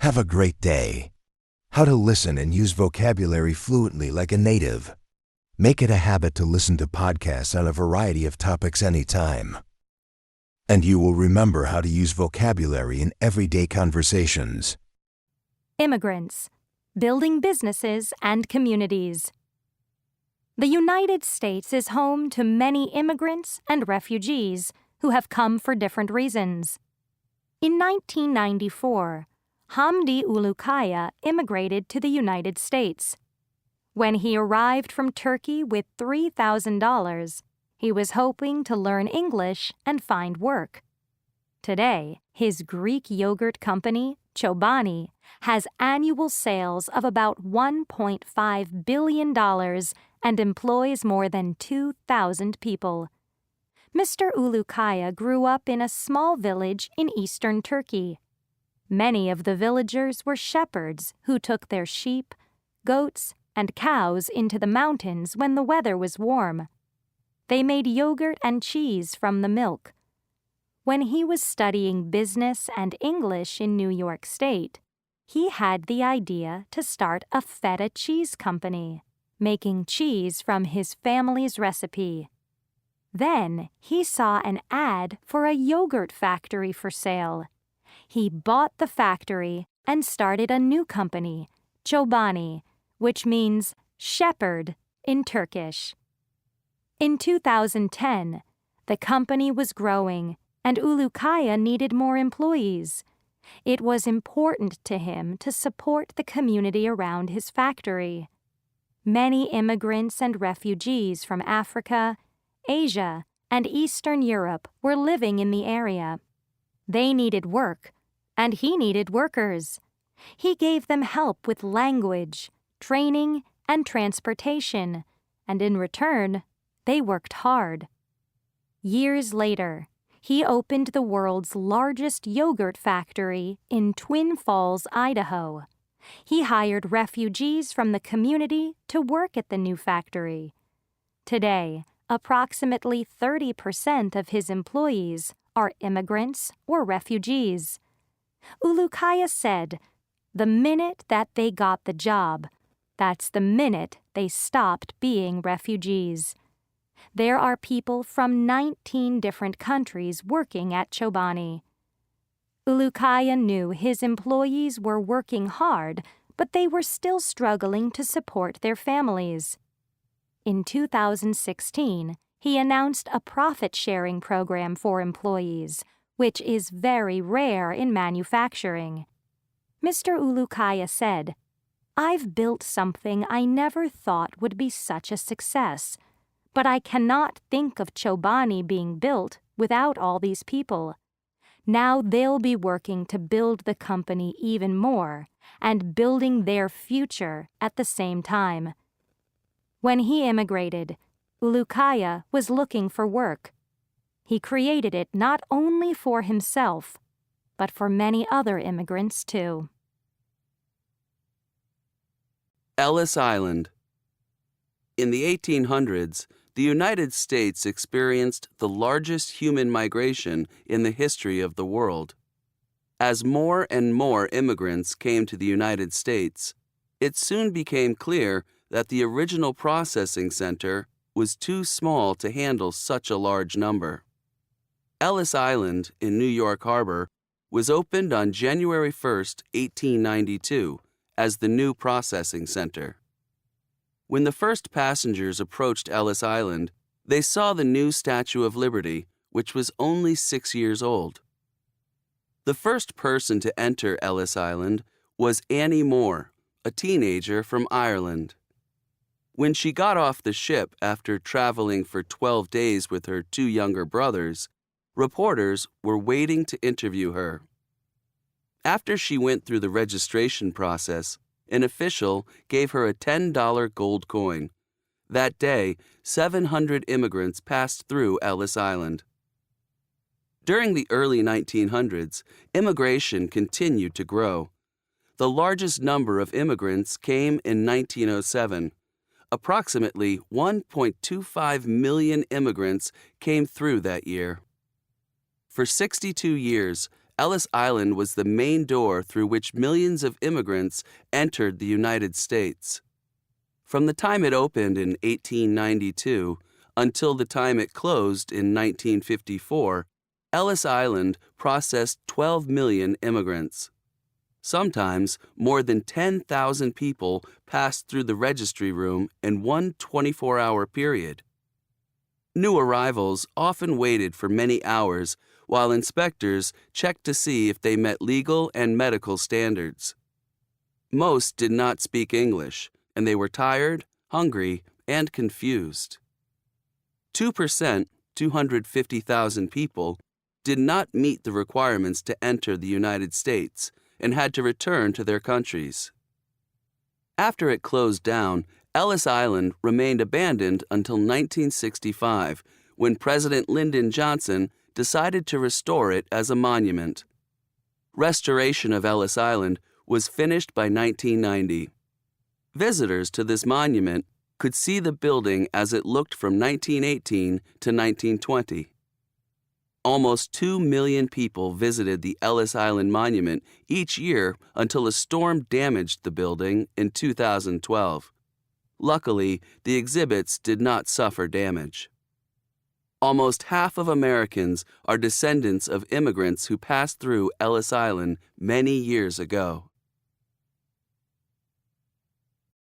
Have a great day. How to listen and use vocabulary fluently like a native. Make it a habit to listen to podcasts on a variety of topics anytime. And you will remember how to use vocabulary in everyday conversations. Immigrants, building businesses and communities. The United States is home to many immigrants and refugees who have come for different reasons. In 1994, Hamdi Ulukaya immigrated to the United States. When he arrived from Turkey with $3,000, he was hoping to learn English and find work. Today, his Greek yogurt company, Chobani, has annual sales of about $1.5 billion and employs more than 2,000 people. Mr. Ulukaya grew up in a small village in eastern Turkey. Many of the villagers were shepherds who took their sheep, goats, and cows into the mountains when the weather was warm. They made yogurt and cheese from the milk. When he was studying business and English in New York State, he had the idea to start a feta cheese company, making cheese from his family's recipe. Then he saw an ad for a yogurt factory for sale. He bought the factory and started a new company, Chobani, which means shepherd in Turkish. In 2010, the company was growing and Ulukaya needed more employees. It was important to him to support the community around his factory. Many immigrants and refugees from Africa, Asia, and Eastern Europe were living in the area. They needed work, and he needed workers. He gave them help with language, training, and transportation, and in return, they worked hard. Years later, he opened the world's largest yogurt factory in Twin Falls, Idaho. He hired refugees from the community to work at the new factory. Today, approximately 30% of his employees are immigrants or refugees. Ulukaya said, "The minute that they got the job, that's the minute they stopped being refugees." There are people from 19 different countries working at Chobani. Ulukaya knew his employees were working hard, but they were still struggling to support their families. In 2016, he announced a profit-sharing program for employees, which is very rare in manufacturing. Mr. Ulukaya said, "I've built something I never thought would be such a success, but I cannot think of Chobani being built without all these people. Now they'll be working to build the company even more and building their future at the same time." When he immigrated, Ulukaya was looking for work. He created it not only for himself, but for many other immigrants too. Ellis Island. In the 1800s, the United States experienced the largest human migration in the history of the world. As more and more immigrants came to the United States, it soon became clear that the original processing center was too small to handle such a large number. Ellis Island in New York Harbor was opened on January 1, 1892, as the new processing center. When the first passengers approached Ellis Island, they saw the new Statue of Liberty, which was only 6 years old. The first person to enter Ellis Island was Annie Moore, a teenager from Ireland. When she got off the ship after traveling for 12 days with her 2 younger brothers, reporters were waiting to interview her. After she went through the registration process, an official gave her a $10 gold coin. That day, 700 immigrants passed through Ellis Island. During the early 1900s, immigration continued to grow. The largest number of immigrants came in 1907. Approximately 1.25 million immigrants came through that year. For 62 years, Ellis Island was the main door through which millions of immigrants entered the United States. From the time it opened in 1892 until the time it closed in 1954, Ellis Island processed 12 million immigrants. Sometimes more than 10,000 people passed through the registry room in one 24-hour period. New arrivals often waited for many hours while inspectors checked to see if they met legal and medical standards. Most did not speak English, and they were tired, hungry, and confused. 2%, 250,000 people, did not meet the requirements to enter the United States and had to return to their countries. After it closed down, Ellis Island remained abandoned until 1965, when President Lyndon Johnson decided to restore it as a monument. Restoration of Ellis Island was finished by 1990. Visitors to this monument could see the building as it looked from 1918 to 1920. Almost 2 million people visited the Ellis Island Monument each year until a storm damaged the building in 2012. Luckily, the exhibits did not suffer damage. Almost half of Americans are descendants of immigrants who passed through Ellis Island many years ago.